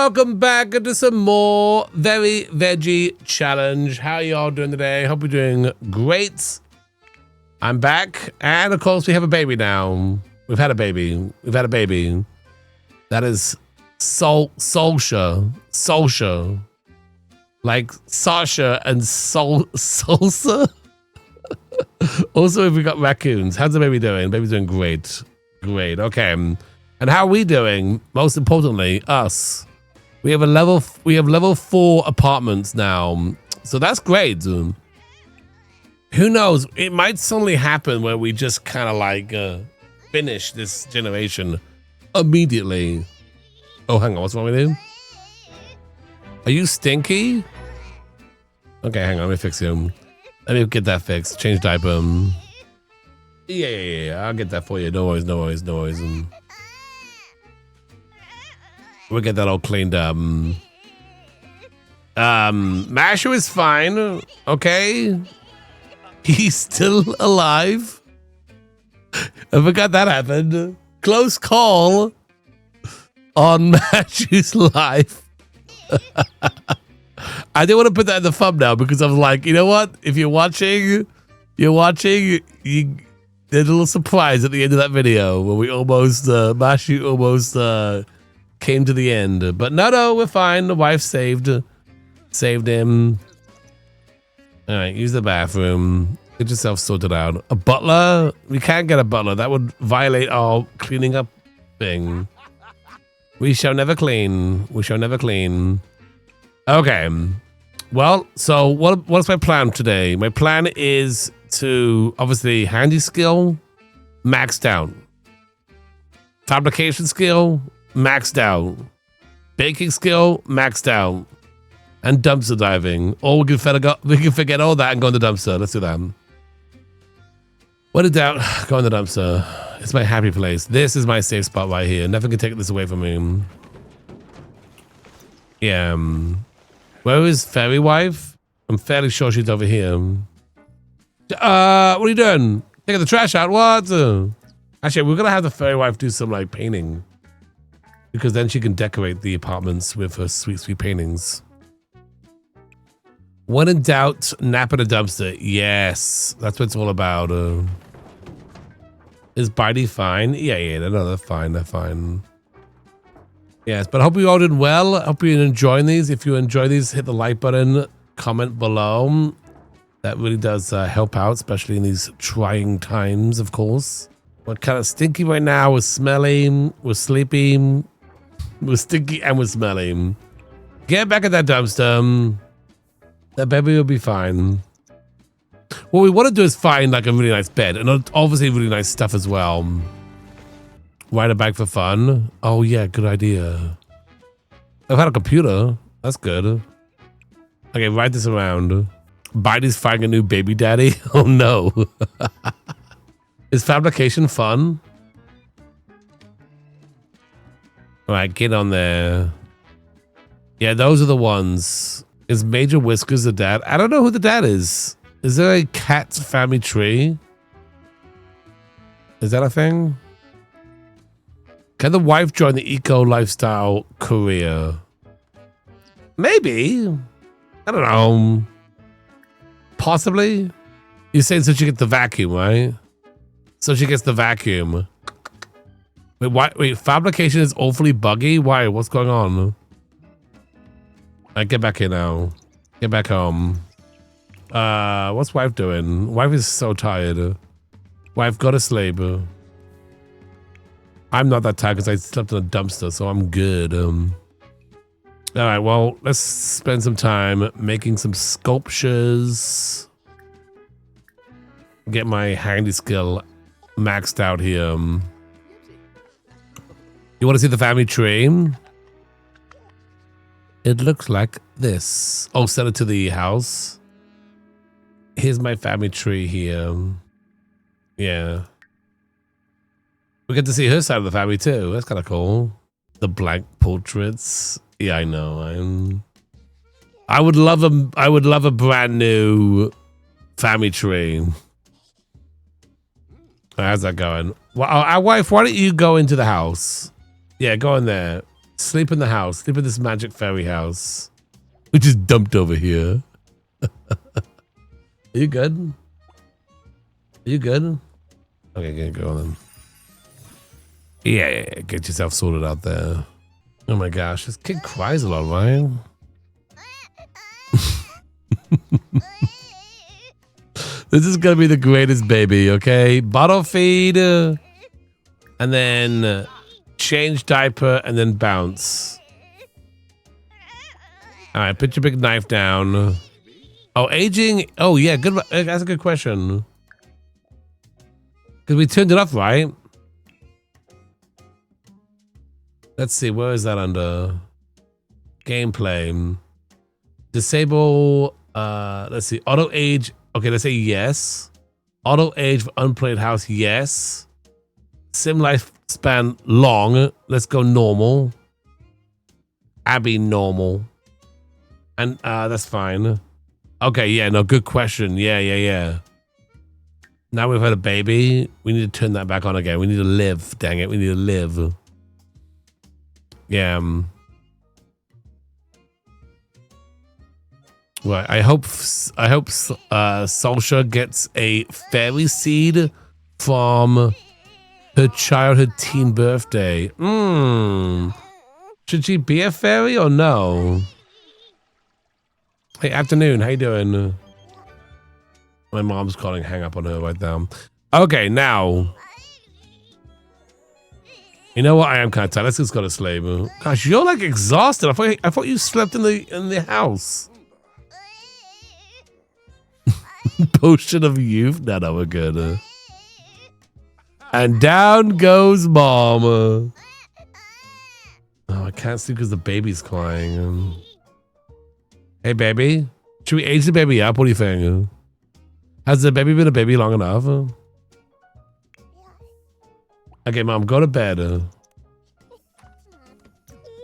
welcome back to some more Very Veggie Challenge. How y'all doing today? Hope you're doing great. I'm back, and of course we have a baby now. We've had a baby. That is Sasha. Like Sasha and Salsa. Also, if we got raccoons, how's the baby doing? Baby's doing great. Great. Okay. And how are we doing? Most importantly, us. We have level 4 apartments now. So that's great. Who knows? It might suddenly happen where we just kind of like finish this generation immediately. Oh, hang on. What's wrong with you? Are you stinky? Okay, hang on. Let me fix him. Let me get that fixed. Change diaper. Yeah. I'll get that for you. No worries. We'll get that all cleaned up. Masher is fine. Okay. He's still alive. I forgot that happened. Close call on Masher's life. I didn't want to put that in the thumbnail because I was like, you know what? If you're watching, there's a little surprise at the end of that video where we almost, Mashu almost came to the end. But no, we're fine. The wife saved him. All right, use the bathroom. Get yourself sorted out. A butler? We can't get a butler. That would violate our cleaning up thing. We shall never clean. Okay. Well, so what's my plan today? My plan is to obviously handy skill maxed out, fabrication skill maxed out, baking skill maxed out, and dumpster diving. Or we can forget all that and go in the dumpster. Let's do that. What a doubt, go in the dumpster. It's my happy place. This is my safe spot right here. Nothing can take this away from me. Yeah. Where is Fairy Wife? I'm fairly sure she's over here. What are you doing? Taking the trash out? What? Actually, we're gonna have the Fairy Wife do some like painting, because then she can decorate the apartments with her sweet paintings. When in doubt, nap in a dumpster. Yes, that's what it's all about. Is Bitey fine? Yeah, no, they're fine. Yes, but I hope you all did well. I hope you're enjoying these. If you enjoy these, hit the like button, comment below. That really does help out, especially in these trying times, of course. We're kind of stinky right now. We're smelly. We're sleepy. We're stinky and we're smelly. Get back at that dumpster. That baby will be fine. What we want to do is find like a really nice bed and obviously really nice stuff as well. Ride a bike for fun. Oh yeah, good idea. I've had a computer. That's good. Okay, ride this around. Bitey's finding a new baby daddy. Oh no. Is fabrication fun? All right, get on there. Yeah, those are the ones. Is Major Whiskers the dad? I don't know who the dad is. Is there a cat family tree? Is that a thing? Can the wife join the eco lifestyle career? Maybe. I don't know. Possibly. You're saying so she gets the vacuum, right? So she gets the vacuum. Wait, why? Wait, fabrication is awfully buggy? Why? What's going on? I get back here now. Get back home. What's wife doing? Wife is so tired. Wife, go to sleep. I'm not that tired because I slept in a dumpster, so I'm good. All right, well, let's spend some time making some sculptures. Get my handy skill maxed out here. You want to see the family tree? It looks like this. Oh, send it to the house. Here's my family tree here. Yeah. We get to see her side of the family too. That's kind of cool. The blank portraits. Yeah, I know. I would love a brand new family tree. How's that going? Well, our wife, why don't you go into the house? Yeah, go in there. Sleep in the house. Sleep in this magic fairy house. We just dumped over here. Are you good? Are you good? Okay, go on then. Yeah, get yourself sorted out there. Oh my gosh, this kid cries a lot, right? This is gonna be the greatest baby, okay? Bottle feed, and then change diaper, and then bounce. All right, put your big knife down. Oh, aging. Oh yeah, good. That's a good question. Because we turned it off, right? Let's see, where is that under? Gameplay. Disable, let's see, auto age. Okay, let's say yes. Auto age for unplayed house, yes. Sim lifespan long. Let's go normal. Abby normal. And that's fine. Okay, yeah, no, good question. Yeah. Now we've had a baby. We need to turn that back on again. We need to live. Dang it, we need to live. Yeah. Right. I hope Sasha gets a fairy seed from her childhood teen birthday. Should she be a fairy or no? Hey, afternoon. How you doing? My mom's calling. Hang up on her right now. Okay, now. You know what? I am kind of tired. Let's just go to sleep. Gosh, you're like exhausted. I thought you slept in the house. Potion of youth. No, we're good. And down goes mom. Oh, I can't sleep because the baby's crying. Hey, baby. Should we age the baby up? What do you think? Has the baby been a baby long enough? Okay, mom, go to bed.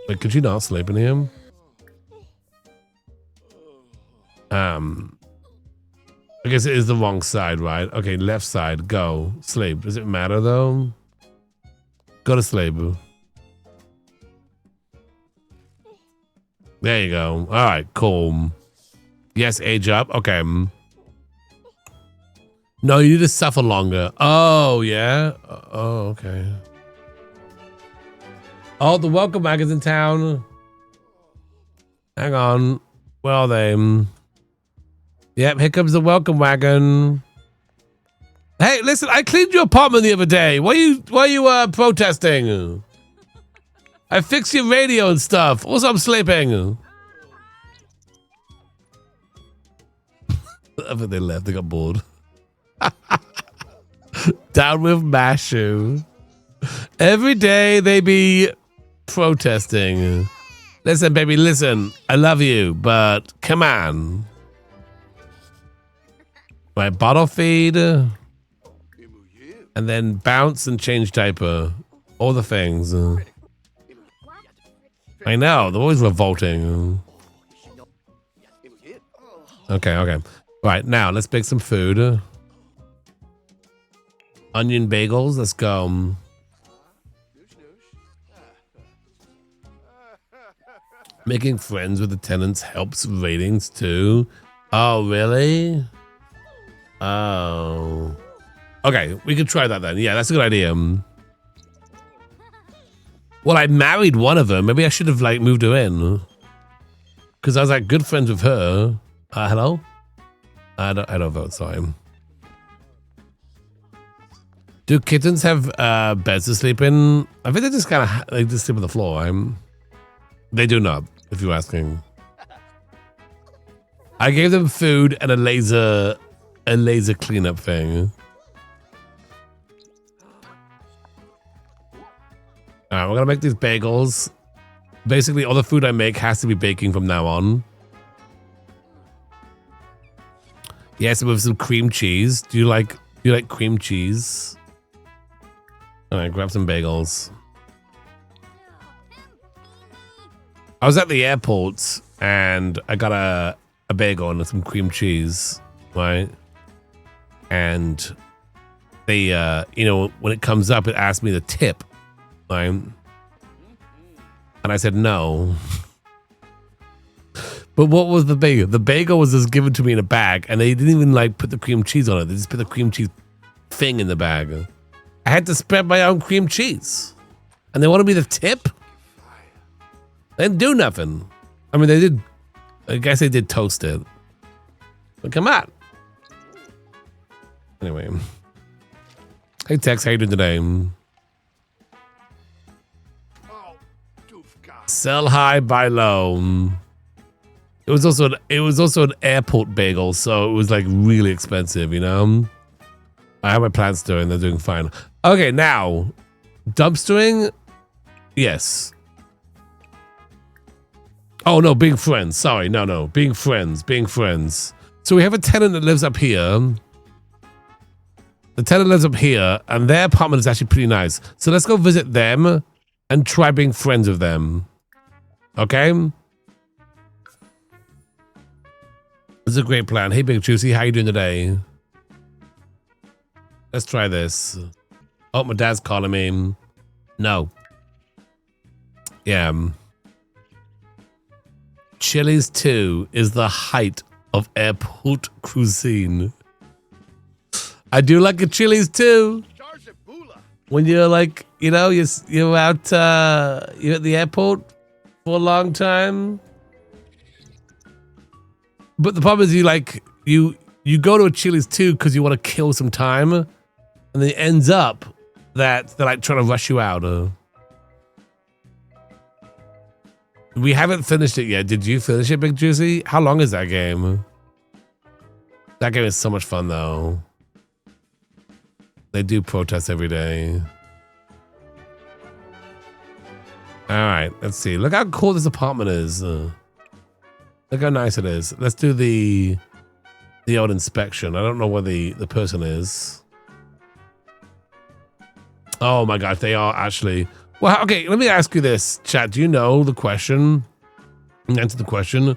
Wait, could you not sleep in him? I guess it is the wrong side, right? Okay, left side, go. Sleep. Does it matter, though? Go to sleep. There you go. All right, cool. Yes, age up. Okay. No, you need to suffer longer. Oh, yeah? Oh, okay. Oh, the welcome wagon's in town. Hang on. Where are they? Yep, here comes the welcome wagon. Hey, listen, I cleaned your apartment the other day. Why are you protesting? I fixed your radio and stuff. Also, I'm sleeping. I think they left. They got bored. Down with Mashu. Every day they be protesting. Listen, baby, listen. I love you, but come on. Right, bottle feed. And then bounce and change diaper. All the things. I know, they're always revolting. Okay. Right, now let's bake some food. Onion bagels, let's go. Making friends with the tenants helps ratings too. Oh, really? Oh. Okay, we could try that then. Yeah, that's a good idea. Well, I married one of them. Maybe I should have like moved her in. Because I was like good friends with her. Hello? I don't vote, sorry. Do kittens have beds to sleep in? I think they just kind of like just sleep on the floor. They do not, if you're asking. I gave them food and a laser cleanup thing. All right, we're gonna make these bagels. Basically, all the food I make has to be baking from now on. Yes, with some cream cheese. Do you like cream cheese? All right, grab some bagels. I was at the airport and I got a bagel and some cream cheese, right? And they, you know, when it comes up, it asks me the tip, right? And I said no. But what was the bagel? The bagel was just given to me in a bag, and they didn't even like put the cream cheese on it. They just put the cream cheese thing in the bag. I had to spread my own cream cheese. And they wanted me to tip? They didn't do nothing. I mean, they did. I guess they did toast it. But come on. Anyway. Hey, Tex, how you doing today? Sell high, buy low. It was also an airport bagel, so it was like really expensive, you know? I have my plants doing, they're doing fine. Okay, now, dumpstering, yes. Oh no, being friends, sorry, no, being friends. So we have a tenant that lives up here. The tenant lives up here, and their apartment is actually pretty nice. So let's go visit them and try being friends with them. Okay? This is a great plan. Hey, Big Juicy, how you doing today? Let's try this. Oh, my dad's calling me. No. Yeah. Chili's 2 is the height of airport cuisine. I do like a Chili's too. When you're like, you know, you're out, you're at the airport for a long time. But the problem is you go to a Chili's too because you want to kill some time, and then it ends up that they're like trying to rush you out. We haven't finished it yet. Did you finish it, Big Juicy? How long is that game? That game is so much fun though. They do protest every day. All right, let's see. Look how cool this apartment is. Look how nice it is. Let's do the old inspection. I don't know where the person is. Oh my gosh, they are actually. Well, okay, let me ask you this, chat. Do you know the question? Answer the question.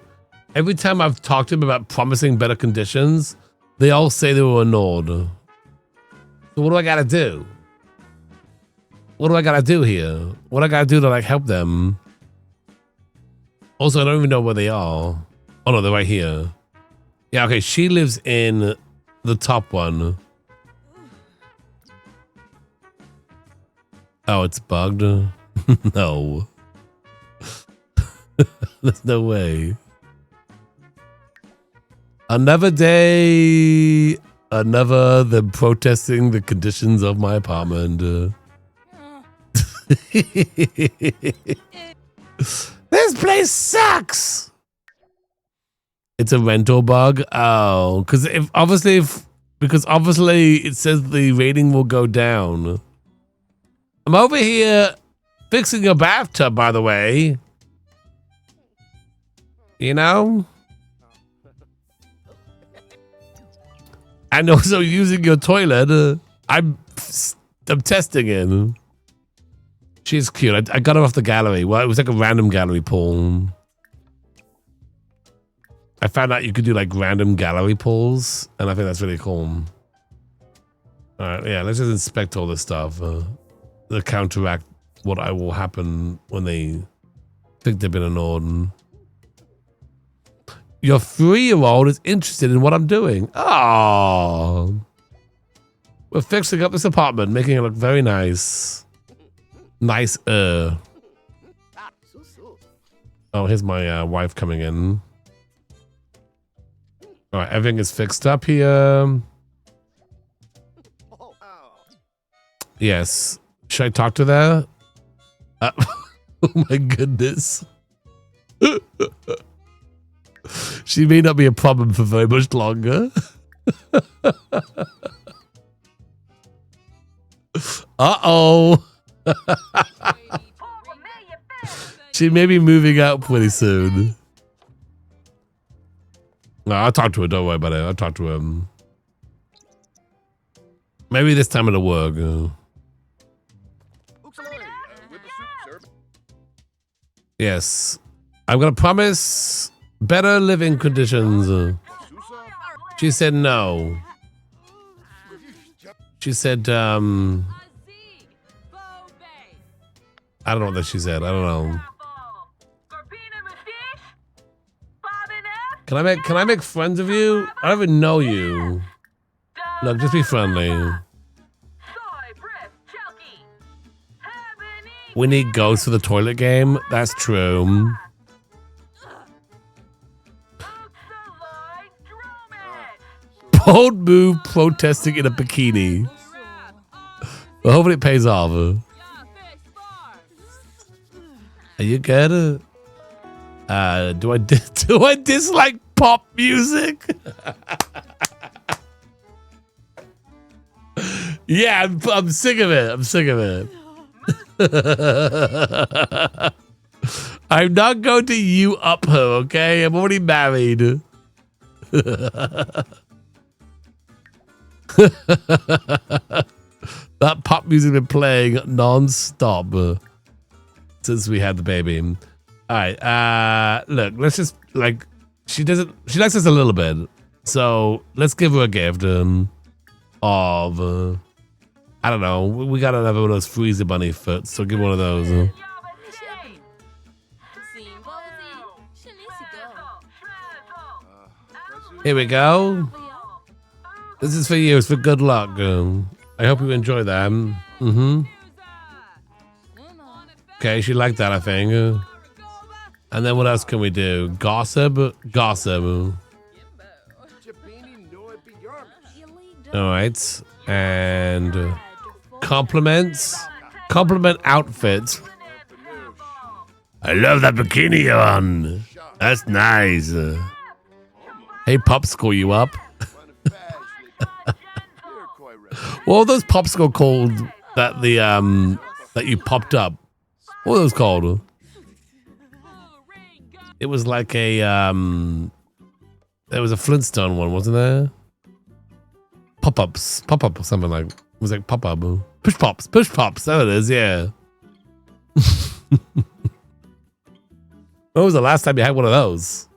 Every time I've talked to them about promising better conditions, they all say they were annoyed. So what do I gotta do? What do I gotta do here? What I gotta do to like help them? Also, I don't even know where they are. Oh no, they're right here. Yeah, okay, she lives in the top one. Oh, it's bugged? No. There's no way. Another day, another them protesting the conditions of my apartment. This place sucks. It's a rental bug. Oh, because obviously it says the rating will go down. I'm over here fixing your bathtub, by the way. You know? And also using your toilet. I'm testing it. She's cute. I got her off the gallery. Well, it was like a random gallery pull. I found out you could do like random gallery pulls, and I think that's really cool. All right, yeah, let's just inspect all this stuff. To counteract what will happen when they think they've been annoyed. Your 3-year-old is interested in what I'm doing. Oh, we're fixing up this apartment, making it look very nice. Nice. Oh, here's my wife coming in. All right, everything is fixed up here. Yes. Should I talk to that? Oh my goodness. She may not be a problem for very much longer. Uh-oh. She may be moving out pretty soon. No, I'll talk to her. Don't worry about it. I'll talk to him. Maybe this time it'll work. Yes. I'm going to promise better living conditions. She said no. She said, I don't know what she said. I don't know. Can I make friends of you? I don't even know you. Look, just be friendly. We need ghosts for the toilet game. That's true. Bold move protesting in a bikini. Well, hopefully it pays off. Are you good? Do I dislike pop music? Yeah, I'm sick of it. I'm sick of it. I'm not going to you up her, okay? I'm already married. That pop music been playing non-stop since we had the baby. All right, look, let's just like she likes us a little bit, so let's give her a gift of I don't know. We got another one of those freezer bunny foot, so give one of those. Here we go. This is for you. It's for good luck. I hope you enjoy them. Okay, she liked that, I think. And then what else can we do? Gossip? Gossip. All right. And compliments. Compliment outfits. I love that bikini you're on. That's nice. Hey, Popsicle, you up? What were those popsicle called that that you popped up? What were those called? It was like a there was a Flintstone one, wasn't there? Pop-ups, pop-up or something like. It was like pop-up. Push pops, there it is, yeah. When was the last time you had one of those?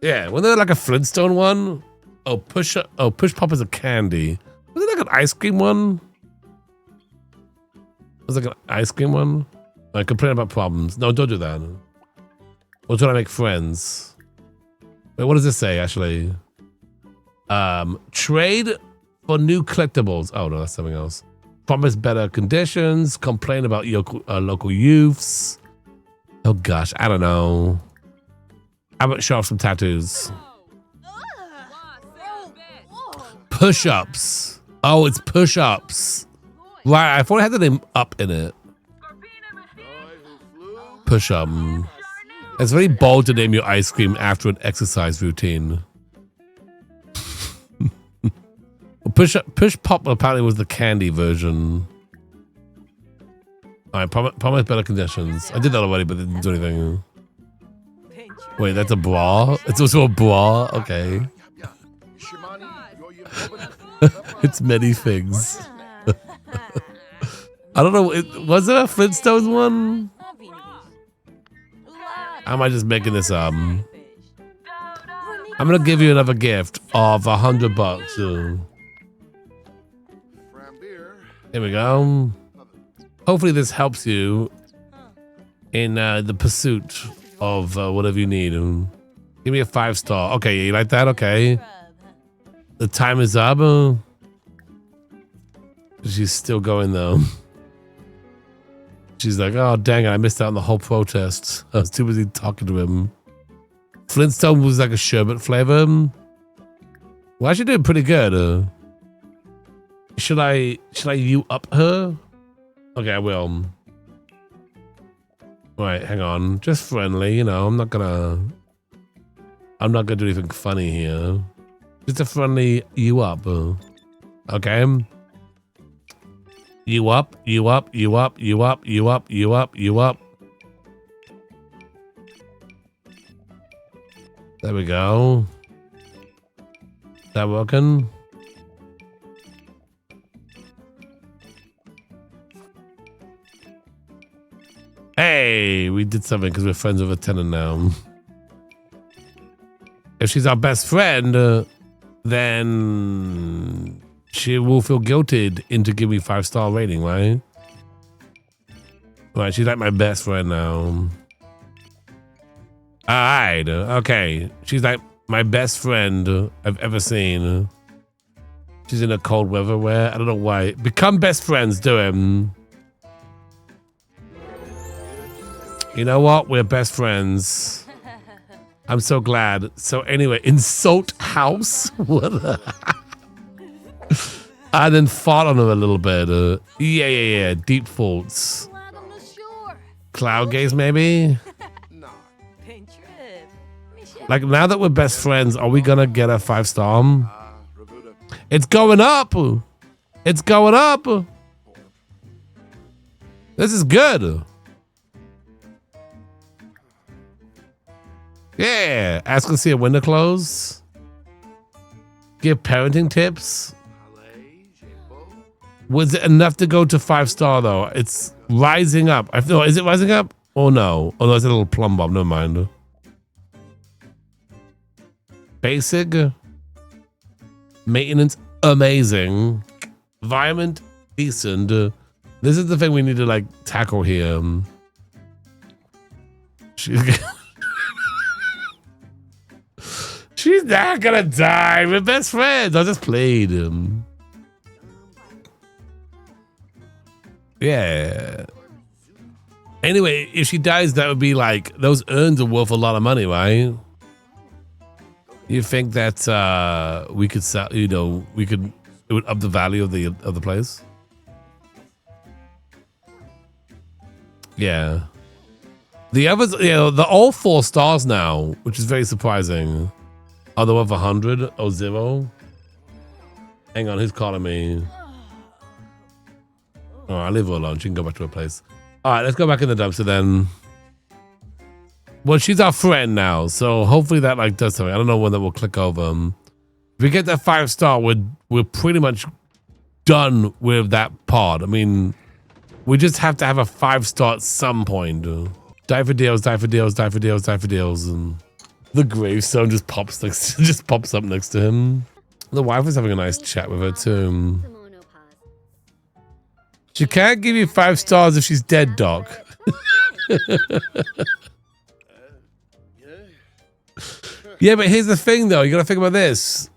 Yeah, wasn't there like a Flintstone one? Oh, push pop is a candy. Was it like an ice cream one? Was it like an ice cream one? I complain about problems. No, don't do that. Or trying to make friends. Wait, what does this say actually? Trade for new collectibles. Oh no, that's something else. Promise better conditions. Complain about your local youths. Oh gosh, I don't know. How about show off some tattoos? Push-ups. Oh, it's push-ups. Right, I thought it had the name up in it. Push-up. It's very bold to name your ice cream after an exercise routine. Push pop apparently was the candy version. All right, promise better conditions. I did that already, but it didn't do anything. Wait, that's a bra? It's also a bra? Okay. It's many things. I don't know. Was it a Flintstones one? Am I just making this up? I'm gonna give you another gift of $100. Here we go. Hopefully this helps you in the pursuit of whatever you need. Give me a 5-star. Okay, you like that? Okay. The time is up. She's still going though. She's like, oh dang it, I missed out on the whole protest. I was too busy talking to him. Flintstone was like a sherbet flavor. Well, actually doing pretty good. Should I you up her? Okay, I will. Right, hang on. Just friendly, you know. I'm not gonna do anything funny here. Just a friendly you up. Okay. You up, you up, you up, you up, you up, you up, you up. There we go. Is that working? Hey, we did something because we're friends with a tenant now. If she's our best friend, then she will feel guilted into giving me 5-star rating, right? Right, she's like my best friend now. All right. Okay. She's like my best friend I've ever seen. She's in a cold weather wear. I don't know why. Become best friends. Do him. You know what? We're best friends. I'm so glad. So anyway, insult house. What? I then fought on her a little bit. Yeah. Deep faults. Cloud gaze, maybe? Like, now that we're best friends, are we gonna get a 5-star? It's going up! It's going up! This is good. Yeah! Ask to see a window close. Give parenting tips. Was it enough to go to 5-star though? It's rising up. I feel. Is it rising up? Oh no. Oh no, it's a little plumb bob. Never mind. Basic. Maintenance amazing. Environment decent. This is the thing we need to like tackle here. She's not gonna die. We're best friends. I just played him. Yeah. Anyway, if she dies, that would be like, those urns are worth a lot of money, right? You think that we could sell, you know, it would up the value of the place? Yeah. The others, you know, they're all 4 stars now, which is very surprising. Are they worth 100 or 0? Hang on, who's calling me? Oh, I'll leave her alone. She can go back to her place. All right, let's go back in the dumpster then. Well, she's our friend now, so hopefully that like does something. I don't know when that will click over. If we get that 5-star, we're pretty much done with that pod. I mean, we just have to have a 5-star at some point. Die for deals, die for deals, die for deals, die for deals. And the gravestone just pops up next to him. The wife was having a nice chat with her too. She can't give you 5 stars if she's dead, Doc. Yeah, but here's the thing, though. You gotta think about this.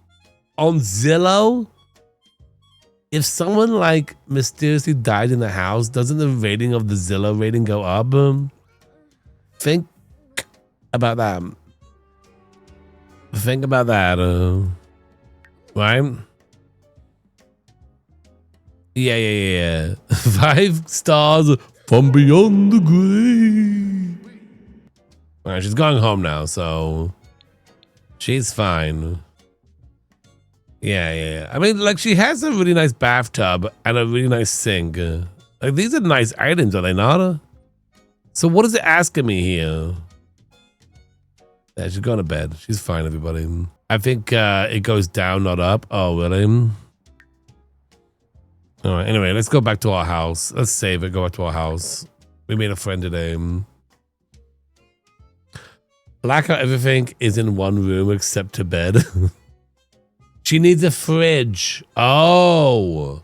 On Zillow, if someone like mysteriously died in the house, doesn't the rating of the Zillow rating go up? Think about that. Think about that. Right? Yeah. 5 stars from beyond the grave. All right, she's going home now, so she's fine. Yeah. I mean, like, she has a really nice bathtub and a really nice sink. Like, these are nice items, are they not? So what is it asking me here? Yeah, she's going to bed. She's fine, everybody. I think it goes down, not up. Oh, really? All right, anyway, let's go back to our house. Let's save it, go back to our house. We made a friend today. Blackout everything is in one room except to bed. She needs a fridge. Oh.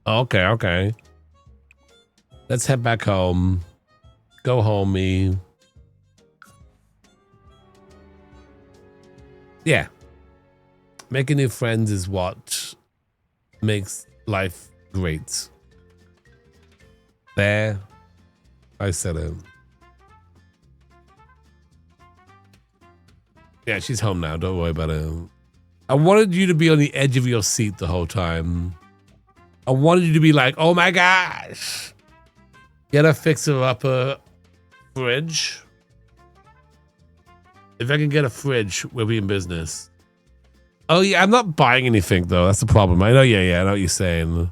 Okay. Let's head back home. Go home, me. Yeah. Making new friends is what makes life great. There, I said it. Yeah, she's home now. Don't worry about it. I wanted you to be on the edge of your seat the whole time. I wanted you to be like, oh my gosh. Get a fixer-upper fridge. If I can get a fridge, we'll be in business. Oh, yeah, I'm not buying anything, though. That's the problem. I know, yeah, I know what you're saying.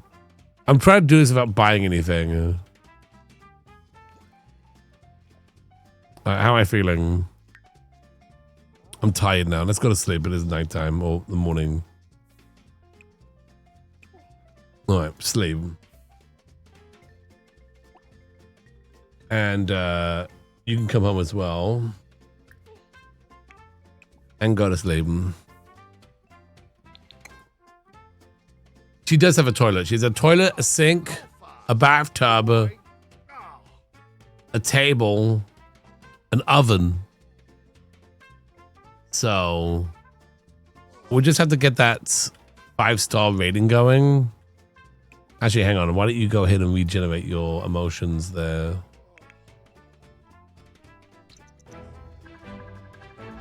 I'm trying to do this without buying anything. How am I feeling? I'm tired now. Let's go to sleep. It is nighttime or the morning. All right, sleep. And you can come home as well. And go to sleep. She does have a toilet. She has a toilet, a sink, a bathtub, a table, an oven. So we just have to get that 5-star rating going. Actually, hang on. Why don't you go ahead and regenerate your emotions there?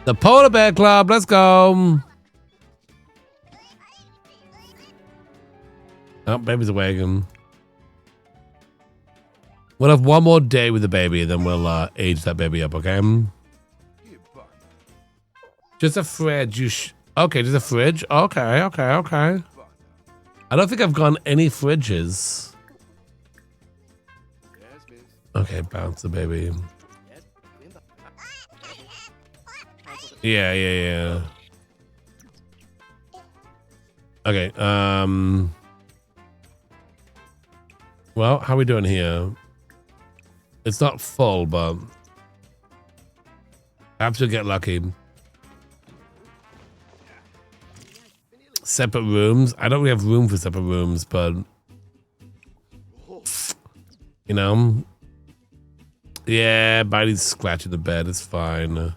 The Polar Bear Club. Let's go. Oh, baby's awake. We'll have one more day with the baby, and then we'll age that baby up, okay? Just a fridge. Okay, just a fridge. Okay. I don't think I've gone any fridges. Okay, bounce the baby. Yeah. Okay, well, how are we doing here? It's not full, but I have to get lucky. Separate rooms. I don't really have room for separate rooms, but you know, yeah, Bitey's scratching the bed. It's fine.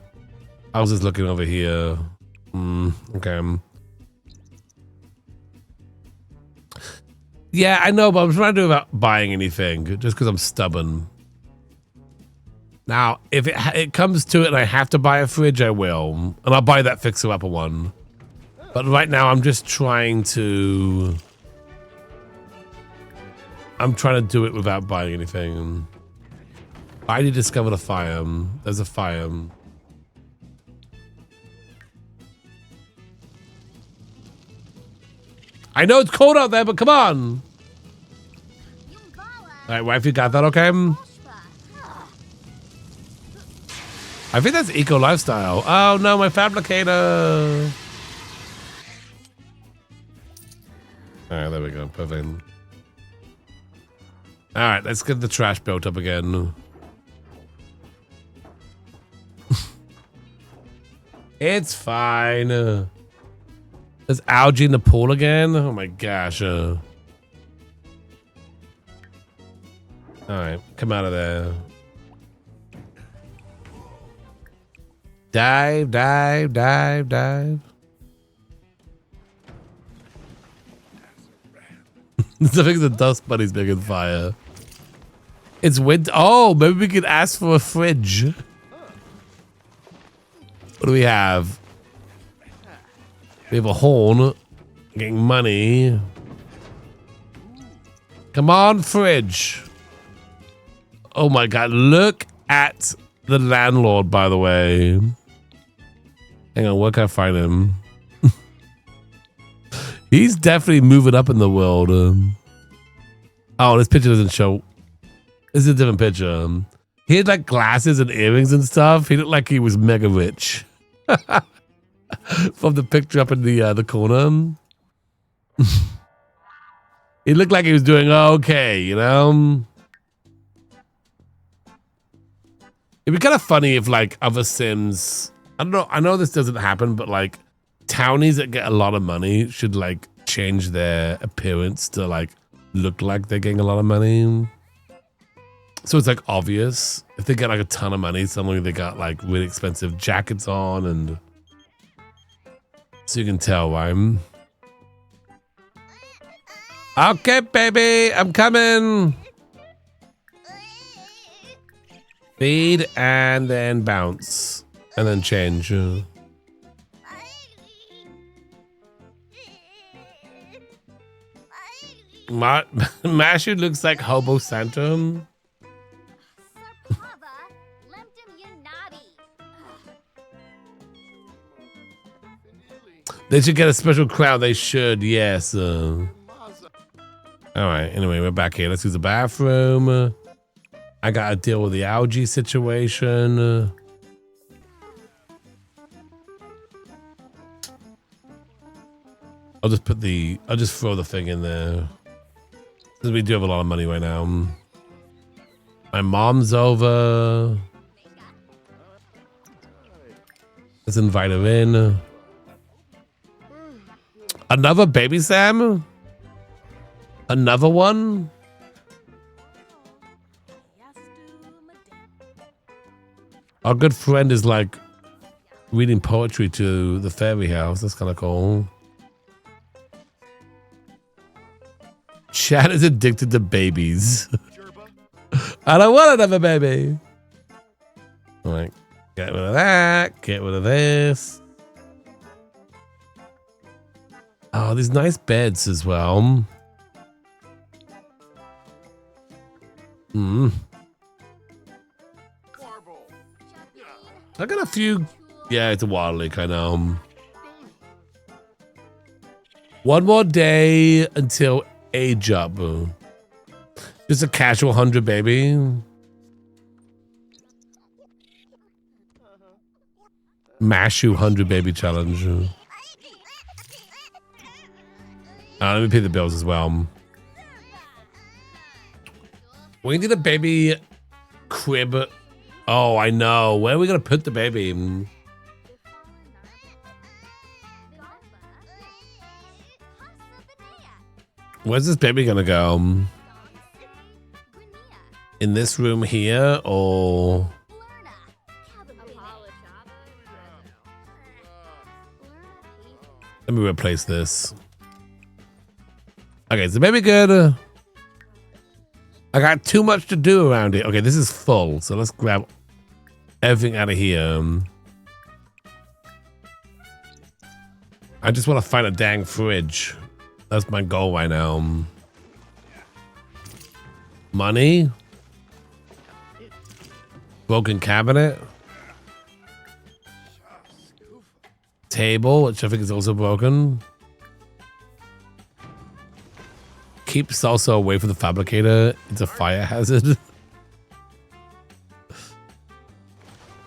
I was just looking over here. Okay. Yeah, I know, but I'm trying to do without buying anything just because I'm stubborn. Now, if it comes to it and I have to buy a fridge, I will, and I'll buy that fixer-upper one. But right now, I'm just trying to... I'm trying to do it without buying anything. I need to discover the fire. There's a fire. I know it's cold out there, but come on. All right, wife, you got that okay? I think that's eco lifestyle. Oh no, my fabricator. All right, there we go. Perfect. All right, let's get the trash built up again. It's fine. There's algae in the pool again. Oh my gosh. All right, come out of there. Dive. I think the dust bunny's making fire. It's winter. Oh, maybe we could ask for a fridge. What do we have? We have a horn. Getting money. Come on, fridge. Oh my god, look at the landlord, by the way. Hang on, where can I find him? He's definitely moving up in the world. Oh, this picture doesn't show. This is a different picture. He had like glasses and earrings and stuff. He looked like he was mega rich. From the picture up in the corner. He looked like he was doing okay, you know? It'd be kind of funny if like other Sims, I don't know, I know this doesn't happen, but like townies that get a lot of money should like change their appearance to like look like they're getting a lot of money. So it's like obvious. If they get like a ton of money, suddenly they got like really expensive jackets on, and so you can tell why. Okay, baby, I'm coming. Feed and then bounce and then change. Mashu looks like Hobo Santa. They should get a special crown. They should, yes. All right, anyway, we're back here. Let's use the bathroom. I gotta deal with the algae situation. I'll just throw the thing in there. Because we do have a lot of money right now. My mom's over. Let's invite her in. Another baby Sam? Another one? Our good friend is like reading poetry to the fairy house. That's kind of cool. Chad is addicted to babies. I don't want another baby. All right, get rid of that. Get rid of this. Oh, these nice beds as well. I got a few. Yeah, it's a water leak, I know. One more day until age up. Just a casual 100 baby. Mashu 100 baby challenge. Let me pay the bills as well. We need a baby crib. Oh, I know. Where are we gonna put the baby? Where's this baby gonna go? In this room here, or let me replace this. Okay, is the baby good? I got too much to do around it. Okay, this is full, so let's grab everything out of here. I just want to find a dang fridge. That's my goal right now. Money. Broken cabinet. Table, which I think is also broken. Keep salsa away from the fabricator. It's a fire hazard.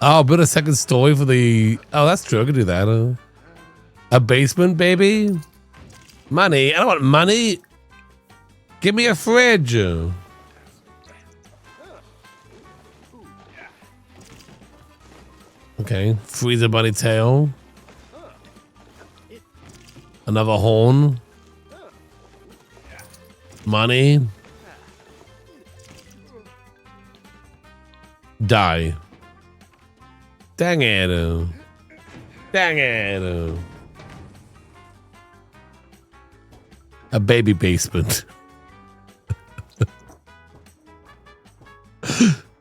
Oh, build a second story for the... Oh, that's true. I could do that. A basement, baby? Money? I don't want money. Give me a fridge. Okay. Freezer bunny tail. Another horn. Money. Die. Dang it. Dang it. A baby basement.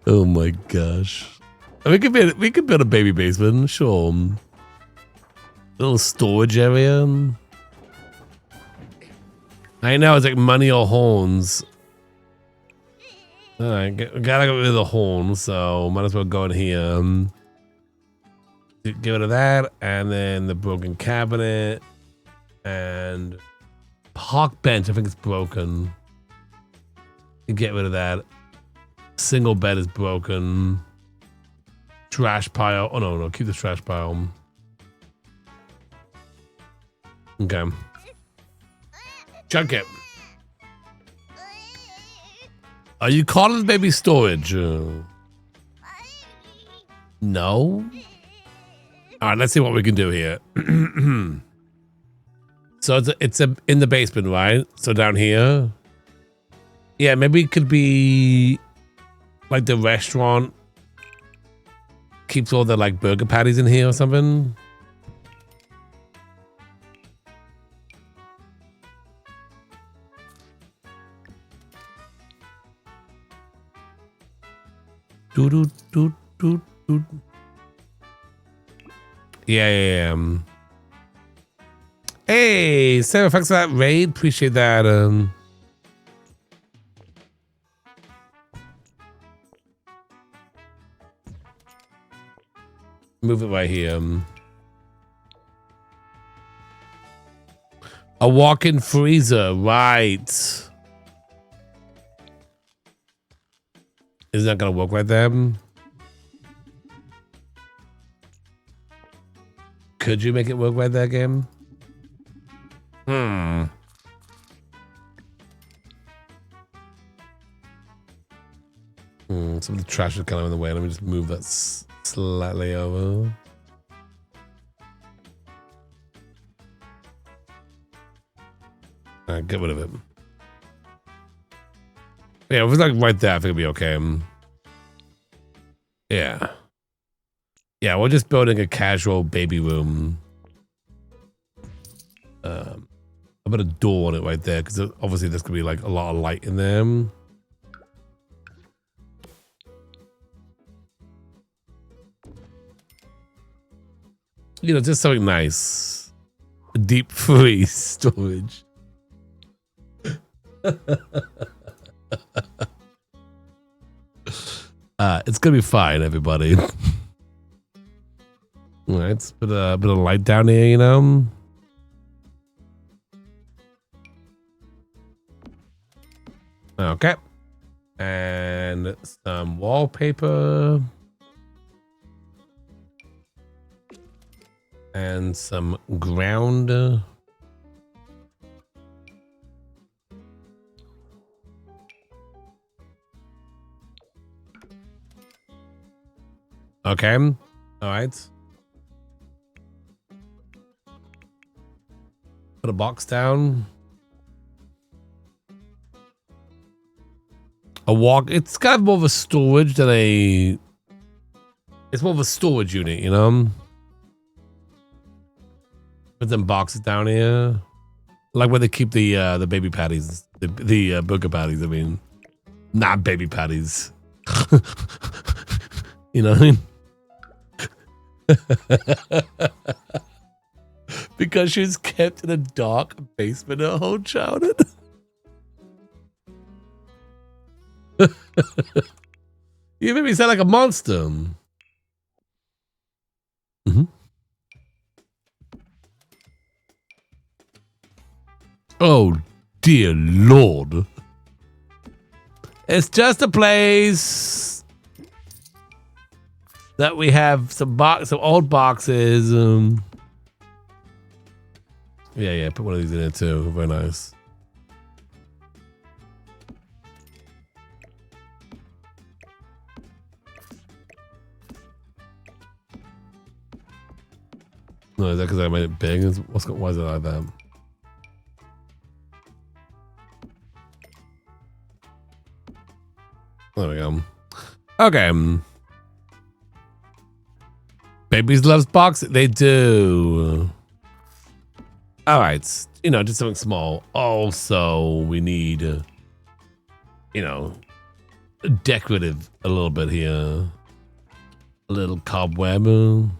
Oh my gosh. We could build a baby basement, sure. Little storage area. I know, it's like money or horns. Alright, gotta get rid of the horns, so might as well go in here. Get rid of that, and then the broken cabinet, and park bench, I think it's broken. Get rid of that. Single bed is broken. Trash pile. Oh no, keep the trash pile. Okay. Chunk it. Are you calling baby storage? No. All right, let's see what we can do here. So it's in the basement, right? So down here. Yeah, maybe it could be like the restaurant keeps all the like burger patties in here or something. Yeah. Hey, Sarah, thanks for that raid. Appreciate that. Move it right here. A walk-in freezer, right? Is that gonna work right there? Could you make it work right there, game? Some of the trash is kind of in the way. Let me just move that slightly over. All right, get rid of it. Yeah, if it's like right there, I think it'll be okay. Yeah. Yeah, we're just building a casual baby room. I put a door on it right there because obviously there's gonna be like a lot of light in there. You know, just something nice. Deep freeze storage. It's gonna be fine, everybody. All right, let's put a bit of light down here, you know. Okay, and some wallpaper. And some ground. Okay. All right. Put a box down. A walk. It's kind of more of a storage than a. It's more of a storage unit, you know. Put some boxes down here, like where they keep the baby patties, the burger patties. I mean, not baby patties. You know what I mean? Because she was kept in a dark basement her whole childhood. You made me sound like a monster. Mm-hmm. Oh, dear Lord. It's just a place that we have some old boxes. Yeah, put one of these in there too. Very nice. No, is that because I made it big? Why is it like that? There we go. Okay. Babies loves boxes. They do. All right. You know, just something small. Also, we need, you know, decorative a little bit here. A little cobweb. You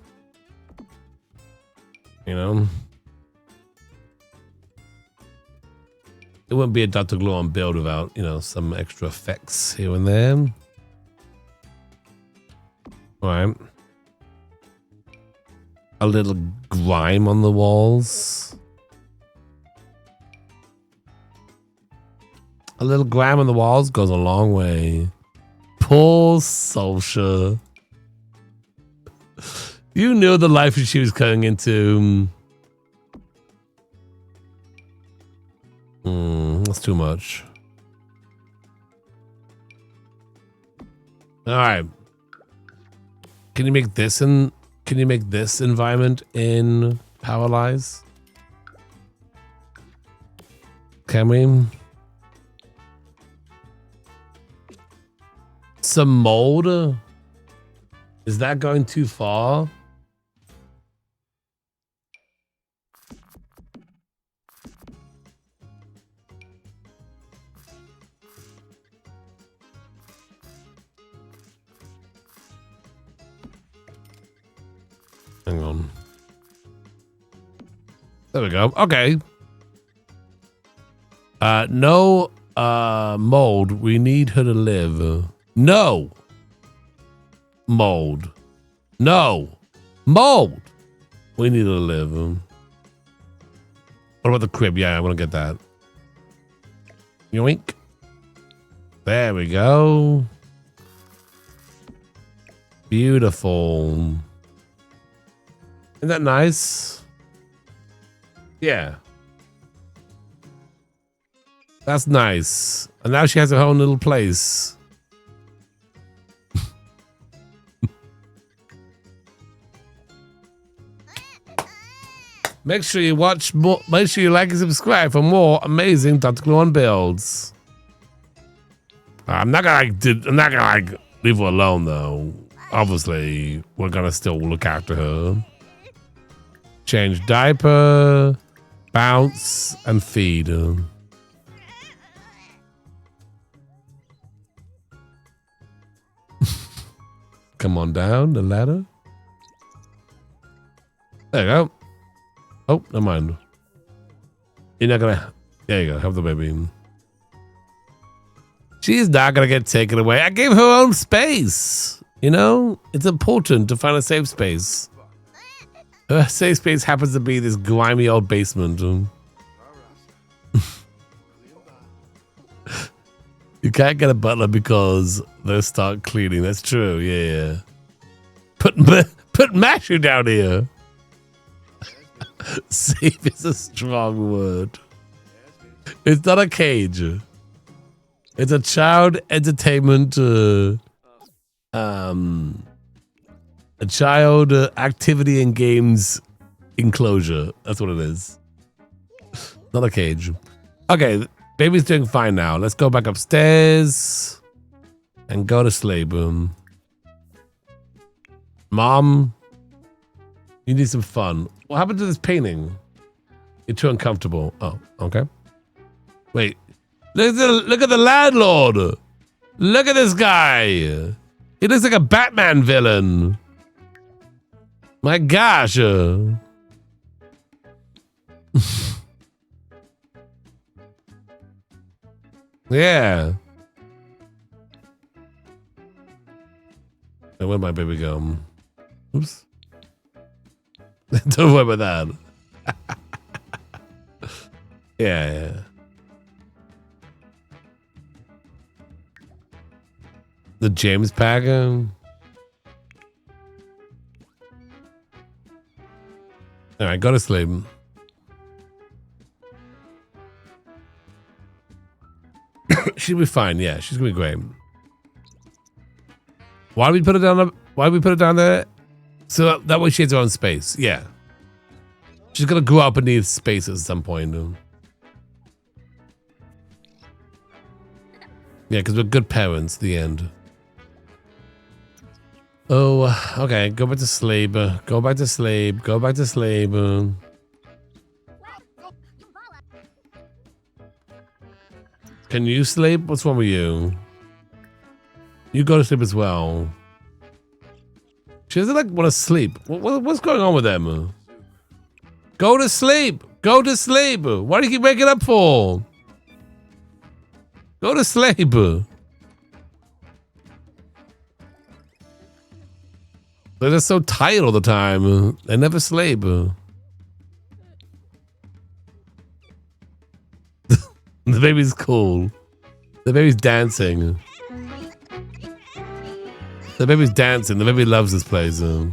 know. It wouldn't be a DrGluon build without, you know, some extra effects here and there. All right. A little grime on the walls. A little grime on the walls goes a long way. Poor Sasha. You knew the life she was going into. That's too much. All right. Can you make this environment in Paralyze? Can we? Some mold? Is that going too far? Hang on. There we go. Okay. No mold. We need her to live. No. Mold. No. Mold. We need her to live. What about the crib? Yeah, I want to get that. Yoink. There we go. Beautiful. Isn't that nice? Yeah. That's nice. And now she has her own little place. Make sure you watch more. Make sure you like and subscribe for more amazing DrGluon builds. I'm not gonna leave her alone though. obviously, we're gonna still look after her. Change diaper, bounce, and feed her. Come on down the ladder. There you go. Oh, never mind. You're not gonna. There you go. Have the baby. She's not gonna get taken away. I gave her own space. You know, it's important to find a safe space. Her safe space happens to be this grimy old basement. You can't get a butler because they'll start cleaning. That's true. Yeah. Put Mashu down here. Safe is a strong word. It's not a cage. It's a child entertainment. A child activity and games enclosure. That's what it is. Not a cage. Okay, baby's doing fine now. Let's go back upstairs and go to sleep. Mom, you need some fun. What happened to this painting? You're too uncomfortable. Oh, okay. Wait. Look at the landlord. Look at this guy. He looks like a Batman villain. My gosh. Yeah. Where'd my baby go? Oops. Don't worry about that. Yeah. The James pack. All right, go to sleep. She'll be fine. Yeah, she's gonna be great. Why did we put it down? Why did we put it down there? So that way she has her own space. Yeah, she's gonna grow up and need space at some point. Yeah, because we're good parents. The end. Oh, okay. Go back to sleep. Go back to sleep. Go back to sleep. Can you sleep? What's wrong with you? You go to sleep as well. She doesn't like want to sleep. What's going on with them? Go to sleep. Go to sleep. Why do you keep waking up for? Go to sleep. They're just so tired all the time. They never sleep. The baby's cool. The baby's dancing. The baby's dancing. The baby loves this place. All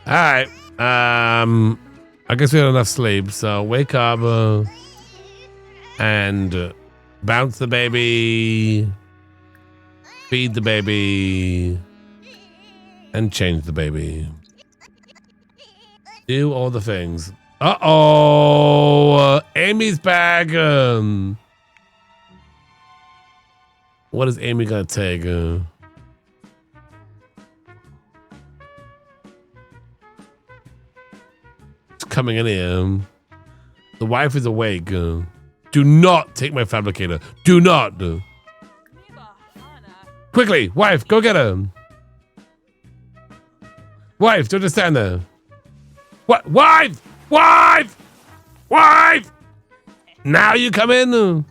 right. I guess we had enough sleep. So wake up and bounce the baby, feed the baby, and change the baby. Do all the things. Uh-oh! Amy's back. What is Amy gonna take? It's coming in here. The wife is awake. Do not take my fabricator. Do not. Quickly, wife, go get her. Wife, don't just stand there. What? Wife! Wife! Wife! Now you come in.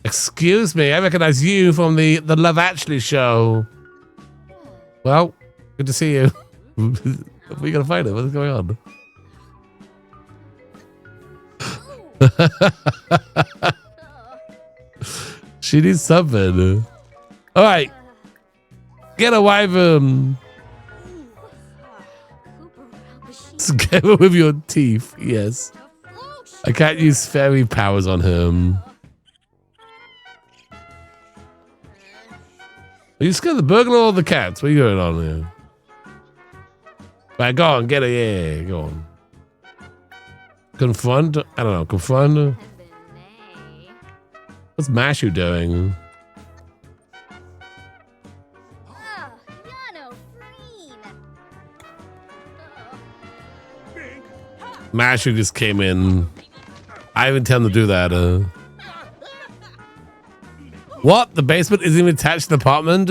Excuse me, I recognize you from the Love Actually show. Well, good to see you. We gotta find her. What's going on? She needs something. All right. Get a wife. Get her with your teeth. Yes. I can't use fairy powers on him. Are you scared of the burglar or the cats? What are you going on here? Right, go on. Get her. Yeah, go on. Confront? I don't know. Confront? What's Mashu doing? Masher just came in. I didn't tell him to do that. What? The basement isn't even attached to the apartment?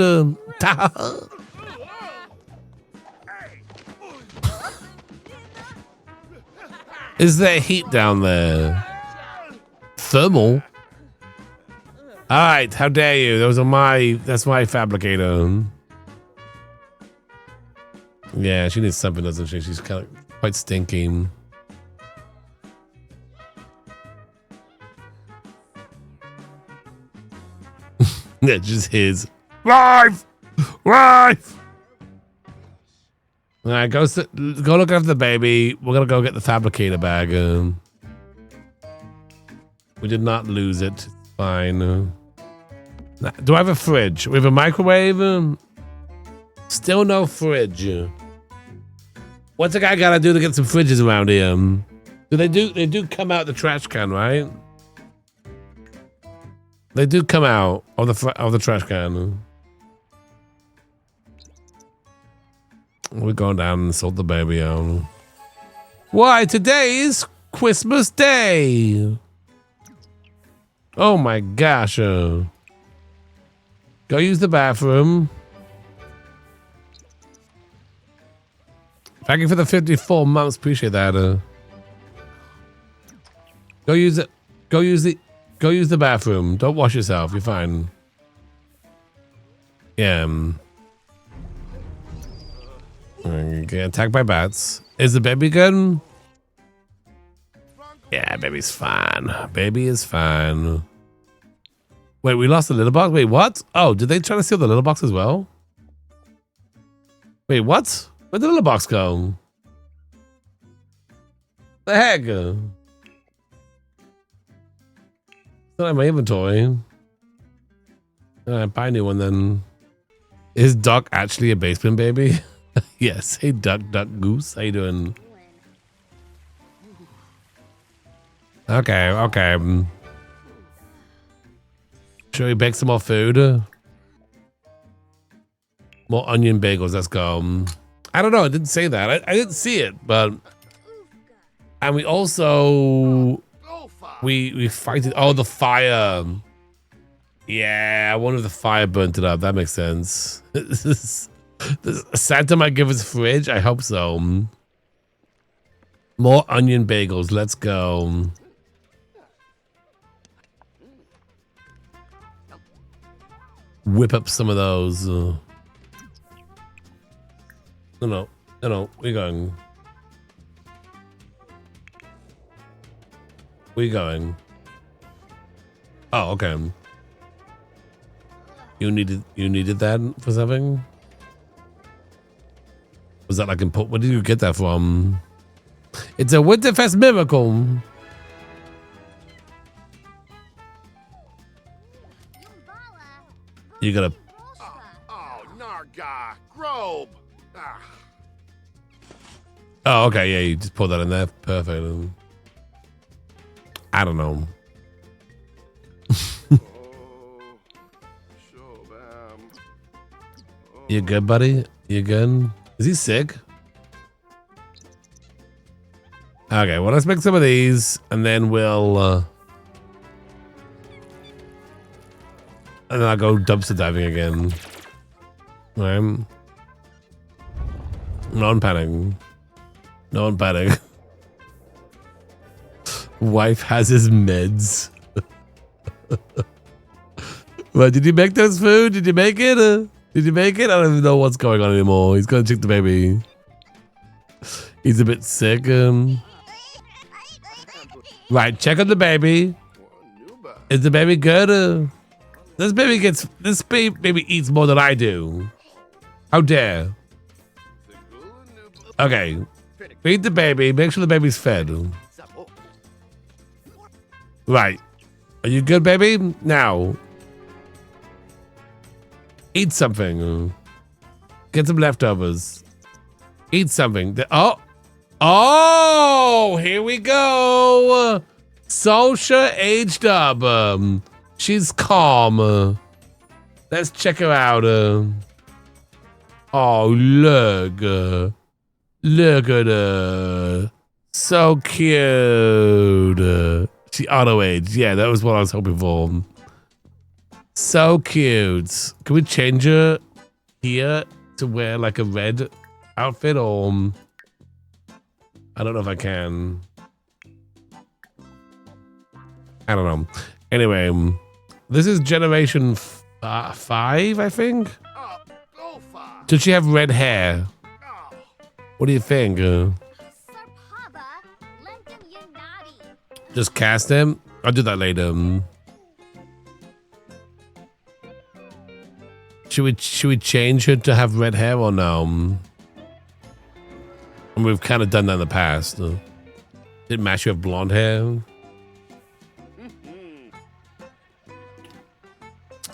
Is there heat down there? Thermal? Alright, how dare you? That's my fabricator. Yeah, she needs something, doesn't she? She's kind of quite stinky. Yeah, just his. Wife! Wife! Alright, go look after the baby. We're gonna go get the fabricator bag. We did not lose it. It's fine. Do I have a fridge? We have a microwave? Still no fridge. What's a guy gotta do to get some fridges around here? They do come out the trash can, right? They do come out of the trash can. We're going down and sort the baby out. Why, today is Christmas Day. Oh my gosh. Go use the bathroom. Thank you for the 54 months. Appreciate that. Go use it. Go use the bathroom. Don't wash yourself. You're fine. Yeah. Get attacked by bats. Is the baby good? Yeah, baby's fine. Baby is fine. Wait, we lost the little box? Wait, what? Oh, did they try to steal the little box as well? Wait, what? Where'd the little box go? The heck? It's not in my inventory. Buy a new one then. Is Duck actually a basement baby? Yes. Hey, Duck, Goose. How you doing? Okay. Should we bake some more food? More onion bagels. Let's go. I don't know. I didn't say that. I didn't see it, but... And we also... We fight it. Oh, the fire. Yeah, I wonder if the fire burnt it up. That makes sense. Santa might give us a fridge. I hope so. More onion bagels. Let's go. Whip up some of those. No. We're going. Oh, okay. You needed that for something? Was that like important? Where did you get that from? It's a Winterfest miracle. You gotta. Oh, Narga, Grobe. Oh, okay. Yeah, you just put that in there. Perfect. I don't know. You good, buddy? You good? Is he sick? Okay, well, let's make some of these, and then we'll... and then I'll go dumpster diving again. Right? No one panic. No one panic. Wife has his meds. What, did you make this food? Did you make it? Did you make it? I don't even know what's going on anymore. He's gonna check the baby. He's a bit sick. Right, check on the baby. Is the baby good? This baby eats more than I do. How dare? Okay, feed the baby. Make sure the baby's fed. Right, are you good, baby? Now. Eat something. Get some leftovers. Eat something. Oh, here we go. Sasha aged up. She's calm. Let's check her out. Oh, look. Look at her. So cute. She auto-aged. Yeah, that was what I was hoping for. So cute. Can we change her here to wear like a red outfit or... I don't know if I can. I don't know. Anyway, this is generation 5, I think. Does she have red hair? What do you think? Just cast him? I'll do that later. Should we change her to have red hair or no? And we've kind of done that in the past. Did Mash have blonde hair?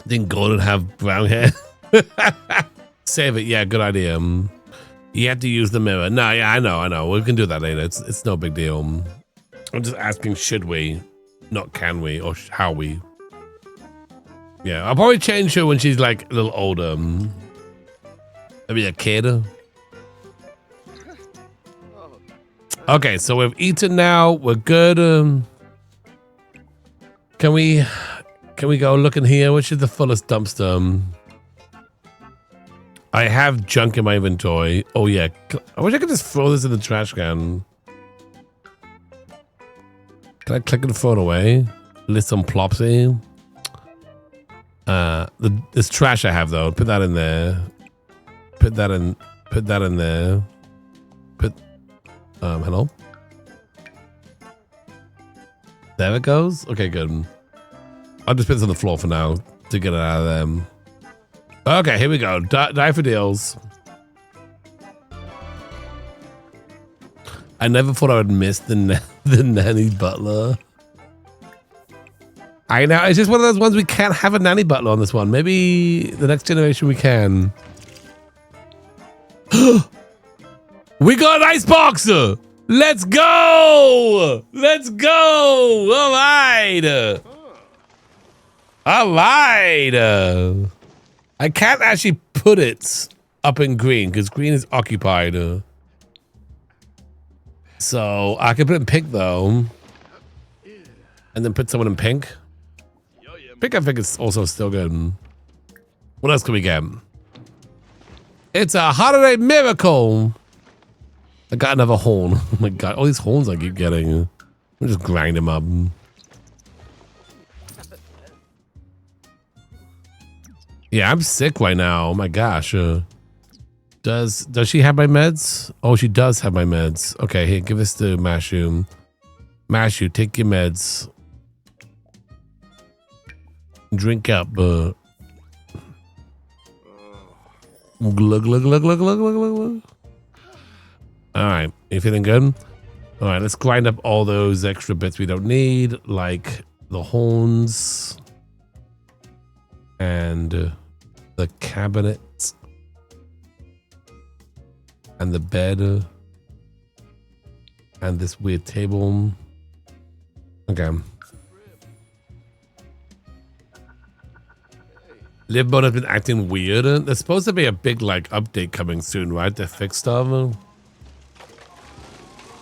Didn't Golden have brown hair? Save it. Yeah, good idea. You have to use the mirror. No, yeah, I know. We can do that later. It's no big deal. I'm just asking, should we? Not can we, or how we? Yeah, I'll probably change her when she's like a little older. Maybe a kid. Okay, so we've eaten now. We're good. Can we go look in here? Which is the fullest dumpster? I have junk in my inventory. Oh yeah, I wish I could just throw this in the trash can. Can I click and throw it away? List some plopsy. This trash I have though. Put that in there. Put that in there. Hello? There it goes? Okay, good. I'll just put this on the floor for now to get it out of them. Okay, here we go. Die for deals. I never thought I would miss the nanny butler. I know, it's just one of those ones we can't have a nanny butler on this one. Maybe the next generation we can. We got an icebox! Let's go! Let's go! All right! All right! I can't actually put it up in green because green is occupied. So I can put it in pink though. And then put someone in pink. Pink I think is also still good. What else can we get? It's a holiday miracle. I got another horn. Oh my god, all these horns I keep getting. I'll just grind them up. Yeah, I'm sick right now. Oh my gosh. Does she have my meds? Oh, she does have my meds. Okay, here, give this to Mashu. Mashu, take your meds. Drink up. Glug, glug, glug, glug, glug, glug, glug. All right, you feeling good? All right, let's grind up all those extra bits we don't need, like the horns and the cabinet and the bed and this weird table. Okay. Livebot has been acting weird. There's supposed to be a big like update coming soon, right? To fix stuff.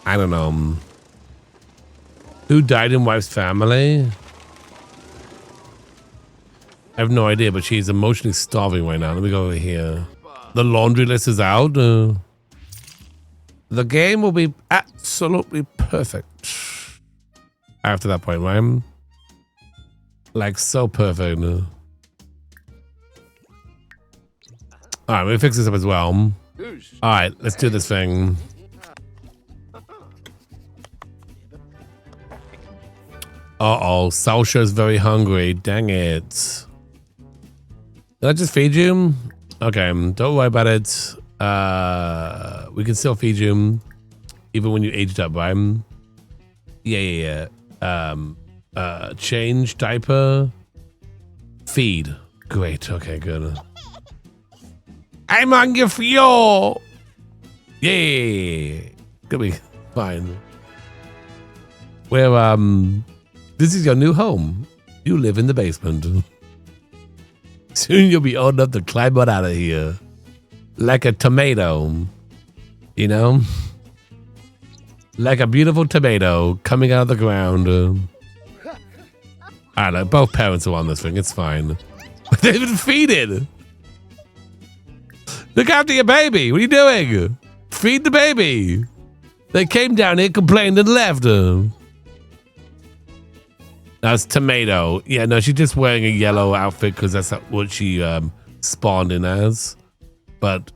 I don't know. Who died in wife's family? I have no idea, but she's emotionally starving right now. Let me go over here. The laundry list is out. The game will be absolutely perfect after that point, right? Like so perfect. All right, we fix this up as well. All right, let's do this thing. Uh-oh, Sasha's very hungry. Dang it. Did I just feed you? Okay, don't worry about it. We can still feed you even when you aged up, right? Yeah. Change diaper. Feed. Great. Okay, good. I'm on your fuel. Yay. Gonna be fine. Well, this is your new home. You live in the basement. Soon you'll be old enough to climb on out of here. Like a tomato. You know? Like a beautiful tomato coming out of the ground. I don't know, both parents are on this thing, it's fine. They've been feeding. Look after your baby, what are you doing? Feed the baby. They came down here, complained and left. That's tomato. Yeah, no, she's just wearing a yellow outfit because that's what she spawned in as. But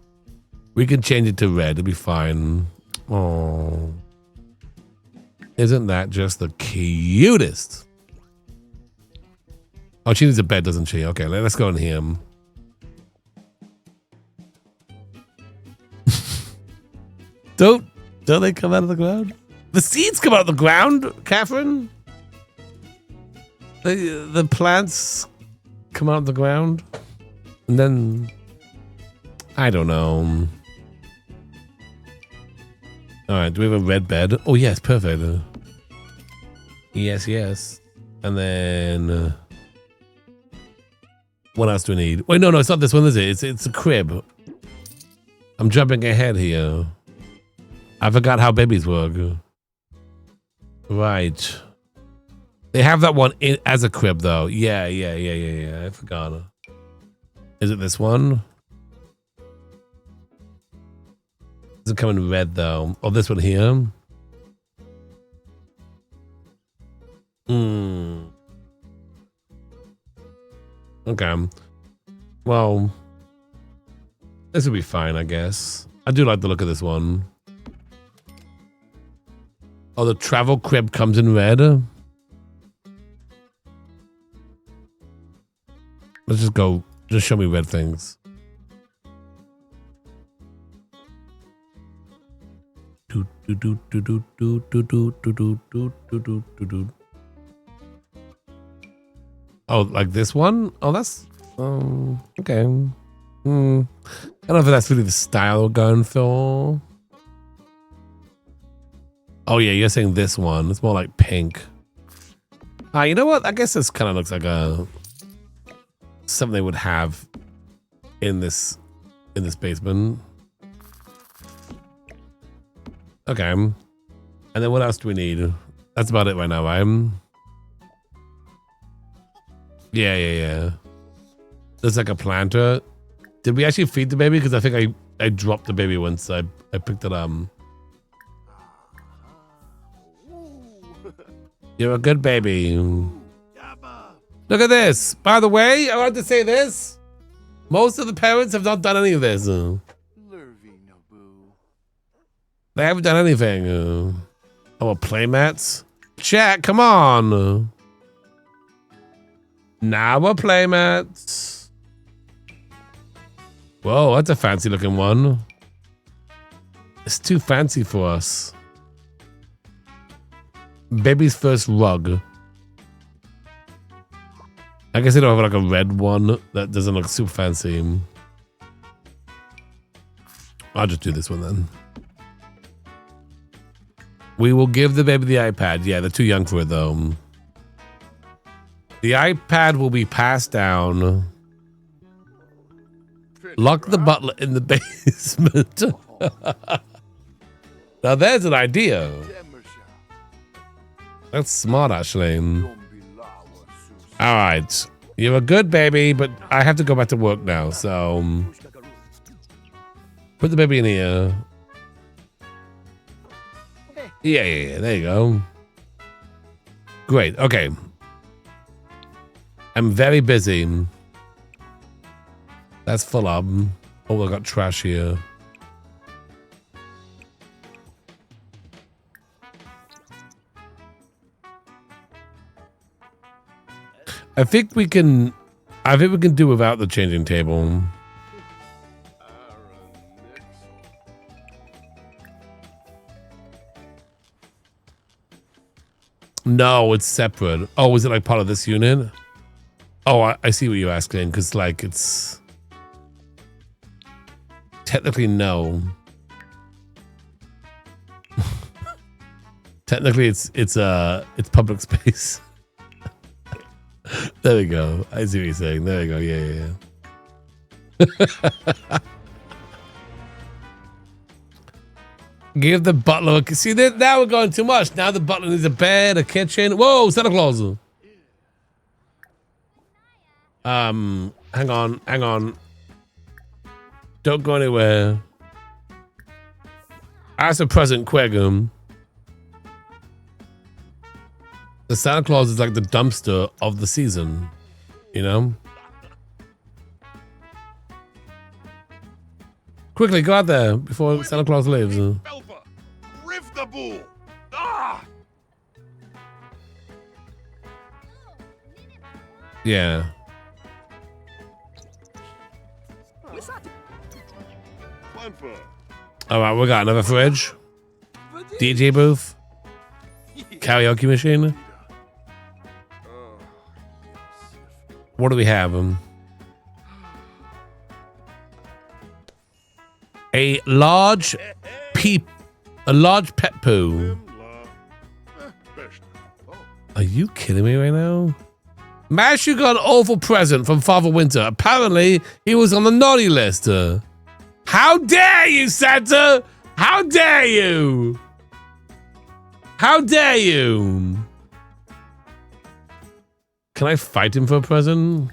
we can change it to red, it'll be fine. Oh. Isn't that just the cutest? Oh, she needs a bed, doesn't she? Okay, let's go in here. Don't they come out of the ground? The seeds come out of the ground, Catherine? The plants come out of the ground? And then, I don't know. All right, do we have a red bed? Oh, yes, perfect. Yes. And then, what else do we need? Wait, no, it's not this one, is it? It's a crib. I'm jumping ahead here. I forgot how babies work. Right. They have that one as a crib, though. Yeah. I forgot. Is it this one? Doesn't come in red, though. Oh, this one here. Okay. Well, this will be fine, I guess. I do like the look of this one. Oh, the travel crib comes in red. Let's just go. Just show me red things. Oh, like this one? Oh, that's okay. I don't know if that's really the style we're going for. Oh yeah, you're saying this one. It's more like pink. You know what? I guess this kind of looks like something they would have in this basement. Okay. And then what else do we need? That's about it right now, right? Yeah. There's like a planter. Did we actually feed the baby? Because I think I dropped the baby once I picked it up. You're a good baby. Look at this. By the way, I want to say this. Most of the parents have not done any of this. They haven't done anything. Oh, playmats? Chat, come on. Now we're playmats. Whoa, that's a fancy looking one. It's too fancy for us. Baby's first rug. I guess they don't have like a red one that doesn't look super fancy. I'll just do this one then. We will give the baby the iPad. Yeah, they're too young for it though. The iPad will be passed down. Lock the butler in the basement. Now there's an idea. That's smart, actually. All right. You're a good baby, but I have to go back to work now, so... Put the baby in here. Yeah. There you go. Great. Okay. I'm very busy. That's full up. Oh, I got trash here. I think we can do without the changing table. No, it's separate. Oh, is it like part of this unit? Oh, I see what you're asking, because like it's technically no. Technically it's public space. There we go. I see what you're saying. There we go. Yeah. Give the butler a... See, now we're going too much. Now the butler needs a bed, a kitchen. Whoa, Santa Claus. Hang on. Don't go anywhere. Ask a present, quick. The Santa Claus is like the dumpster of the season, you know? Quickly, go out there before Santa Claus leaves. Riff the bull. Ah! Yeah. All right, we got another fridge, DJ booth, karaoke machine. What do we have? A large pet poo. Are you kidding me right now? Mashu got an awful present from Father Winter. Apparently, he was on the naughty list. How dare you, Santa? How dare you? How dare you? Can I fight him for a present?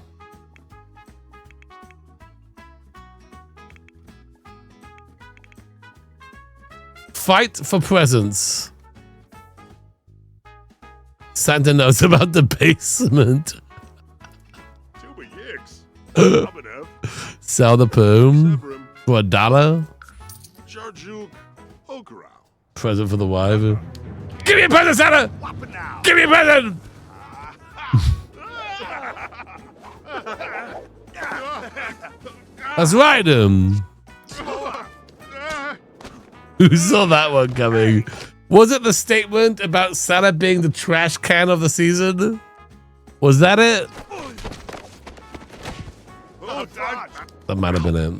Fight for presents. Santa knows about the basement. Sell the poom for $1. Present for the wife. Give me a present, Santa! Give me a present! That's right, Who saw that one coming? Was it the statement about Santa being the trash can of the season? Was that it? That might have been it.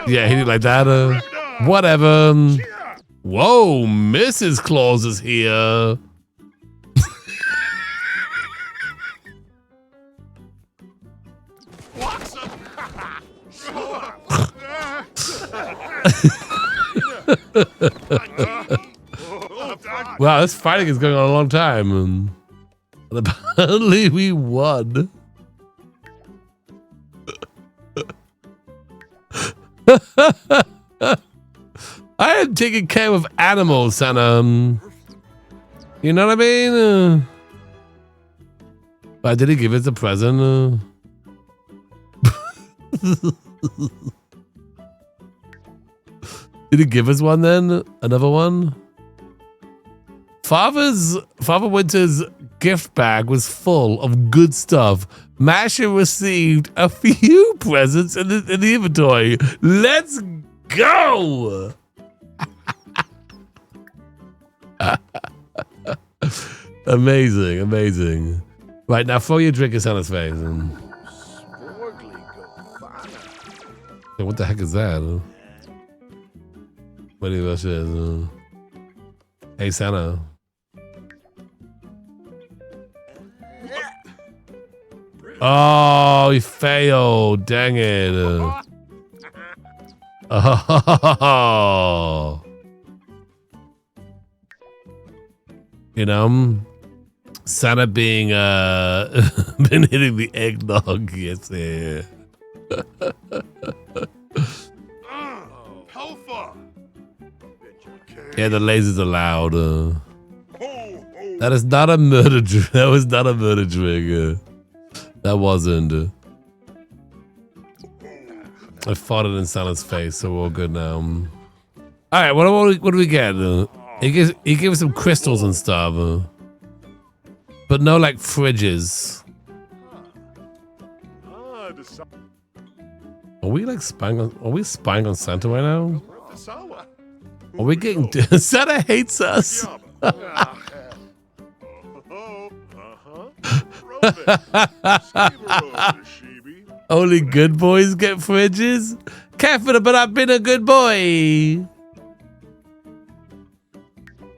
Yeah, he did like that. Whatever. Whoa, Mrs. Claus is here. Wow, this fighting is going on a long time. And apparently we won. I am taking care of animals, and you know what I mean? But did he give us a present? Did he give us one then? Another one? Father Winter's gift bag was full of good stuff. Masha received a few presents in the inventory. Let's go! Amazing, amazing. Right, now throw your drink in Santa's face. Hey, what the heck is that? What do you think that is? Hey, Santa. Oh, he failed. Dang it. Oh. You know, Santa being, been hitting the eggnog. Yes, yeah. Yeah, the lasers are loud. That is not a murder drink. That was not a murder drink. That wasn't. I fought it in Santa's face, so we're all good now. All right, what do we get? He gave us some crystals and stuff, but no like fridges. Are we like spying on? Are we spying on Santa right now? Are we getting? Santa hates us. Only good boys get fridges? Careful, but I've been a good boy.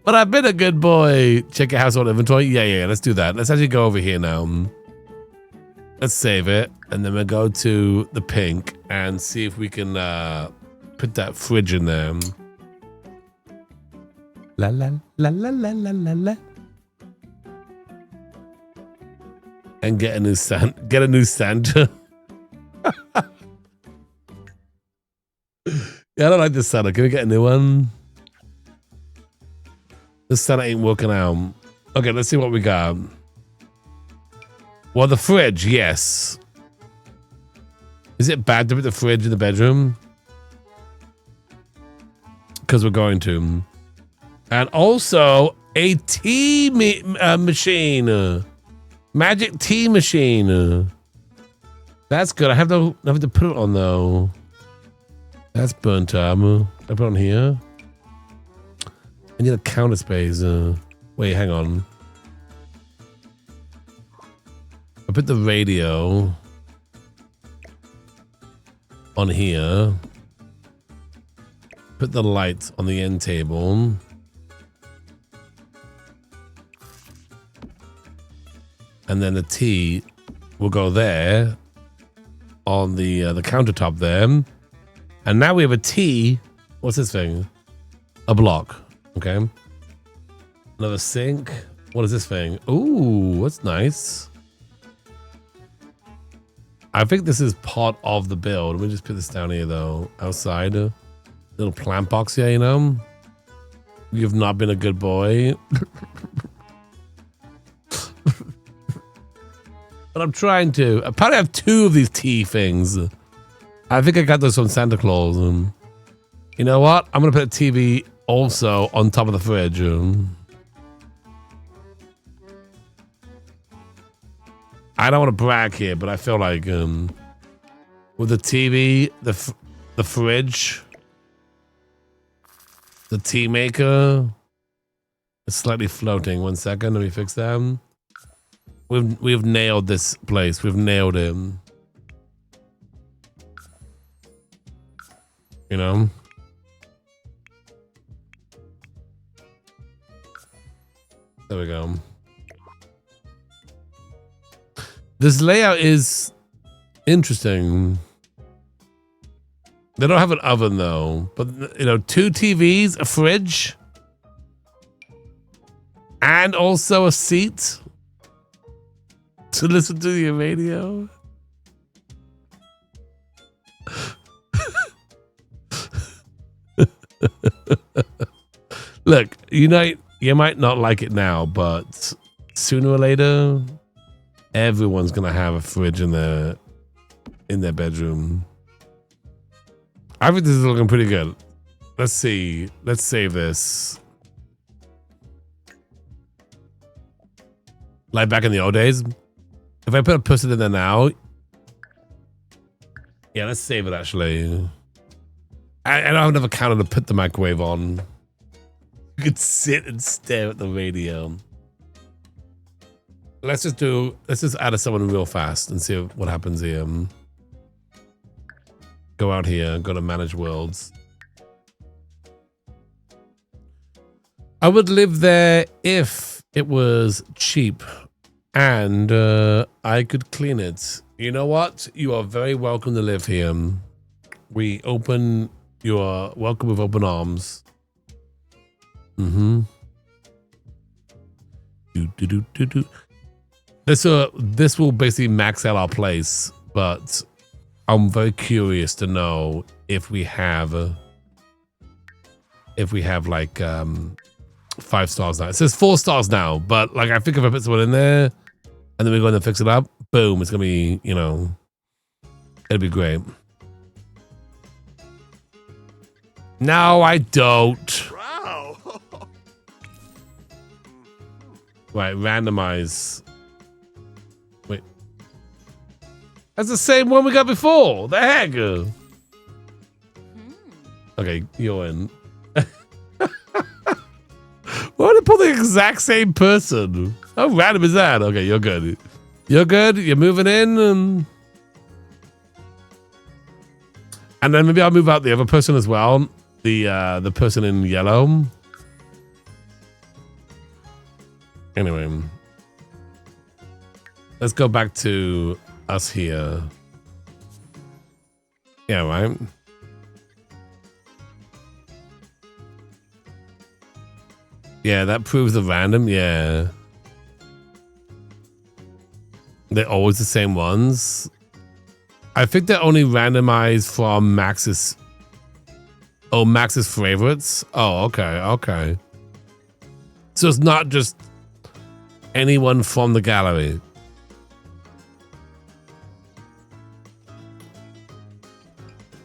But I've been a good boy. Check your household inventory. Yeah, let's do that. Let's actually go over here now. Let's save it, and then we'll go to the pink and see if we can put that fridge in there. La la la la la la la la. And get a new Santa. Yeah, I don't like this Santa. Can we get a new one? This Santa ain't working out. Okay, let's see what we got. Well, the fridge, yes. Is it bad to put the fridge in the bedroom? Because we're going to. And also a tea machine. Magic tea machine. That's good. I have to put it on though. That's burnt up. I put it on here. I need a counter space. Wait, hang on. I put the radio on here. Put the lights on the end table. And then the tea will go there on the countertop there. And now we have a tea. What's this thing? A block. Okay. Another sink. What is this thing? Ooh, that's nice. I think this is part of the build. Let me just put this down here though. Outside. Little plant box here, you know? You've not been a good boy. But I'm trying to. Apparently I have 2 of these tea things. I think I got those from Santa Claus. You know what? I'm going to put a TV also on top of the fridge. I don't want to brag here, but I feel like with the TV, the fridge, the tea maker, it's slightly floating. 1 second, let me fix them. We've nailed this place. We've nailed it. You know? There we go. This layout is interesting. They don't have an oven though, but you know, 2 TVs, a fridge, and also a seat to listen to your radio. Look, you might not like it now, but sooner or later, everyone's gonna have a fridge in their bedroom. I think this is looking pretty good. Let's see. Let's save this. Like back in the old days. If I put a person in there now. Yeah, let's save it actually. I don't have enough counter to put the microwave on. You could sit and stare at the radio. Let's just add someone real fast and see what happens here. Go out here, go to manage worlds. I would live there if it was cheap and I could clean it. You know what? You are very welcome to live here. You are welcome with open arms. This will basically max out our place, but I'm very curious to know if we have like 5 stars now. It says 4 stars now, but like I think if I put someone in there and then we go in and fix it up, boom, it's gonna be, you know, it'll be great. No, I don't. Wow. Right, randomize. Wait. That's the same one we got before. The heck? Okay, you're in. Why did I pull the exact same person? How random is that? Okay, you're good. You're good. You're moving in. And then maybe I'll move out the other person as well. The person in yellow. Anyway. Let's go back to us here. Yeah, right? Yeah, that proves the random. Yeah. They're always the same ones. I think they're only randomized from Max's. Oh, Max's favorites. Oh, okay, okay. So it's not just anyone from the gallery.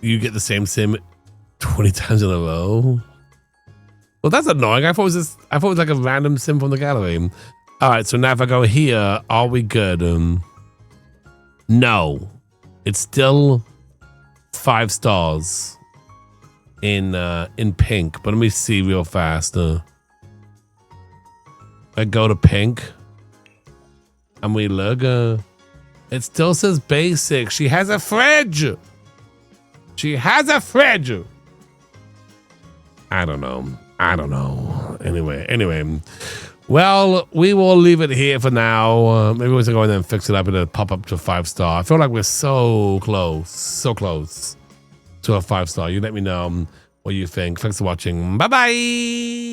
You get the same sim 20 times in a row. Well, that's annoying. I thought it was like a random sim from the gallery. All right, so now if I go here, are we good? No, it's still 5 stars in pink. But let me see real fast. I go to pink, and we look. It still says basic. She has a fridge. She has a fridge. I don't know. Anyway. Well, we will leave it here for now. Maybe we'll go in there and fix it up and it'll pop up to 5 star. I feel like we're so close to a 5 star. You let me know what you think. Thanks for watching. Bye-bye.